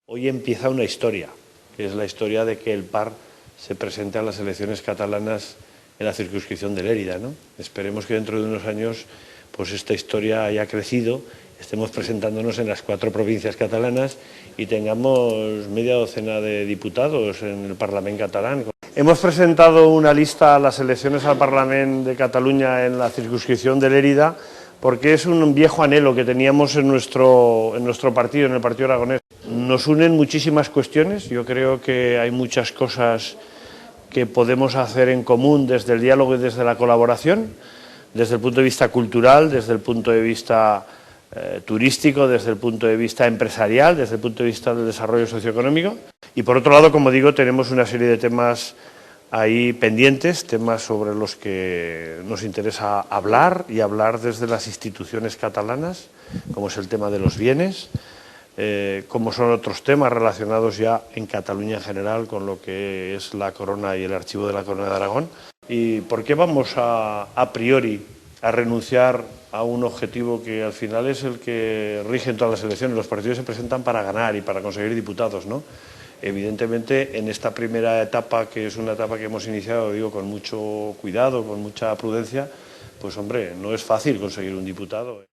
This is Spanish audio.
Hoy empieza una historia, que es la historia de que el PAR se presente a las elecciones catalanas en la circunscripción de Lérida, ¿no? Esperemos que dentro de unos años pues esta historia haya crecido, estemos presentándonos en las 4 provincias catalanas y tengamos media docena de diputados en el Parlamento catalán. Hemos presentado una lista a las elecciones al Parlamento de Cataluña en la circunscripción de Lérida porque es un viejo anhelo que teníamos en nuestro partido, en el Partido Aragonés. Nos unen muchísimas cuestiones, yo creo que hay muchas cosas que podemos hacer en común desde el diálogo y desde la colaboración, desde el punto de vista cultural, desde el punto de vista turístico, desde el punto de vista empresarial, desde el punto de vista del desarrollo socioeconómico. Y por otro lado, como digo, tenemos una serie de temas ahí pendientes, temas sobre los que nos interesa hablar y hablar desde las instituciones catalanas, como es el tema de los bienes, como son otros temas relacionados ya en Cataluña en general con lo que es la corona y el archivo de la Corona de Aragón. ¿Y por qué vamos a priori a renunciar a un objetivo que al final es el que rige en todas las elecciones? Los partidos se presentan para ganar y para conseguir diputados, ¿no? Evidentemente, en esta primera etapa, que es una etapa que hemos iniciado, digo, con mucho cuidado, con mucha prudencia, pues hombre, no es fácil conseguir un diputado.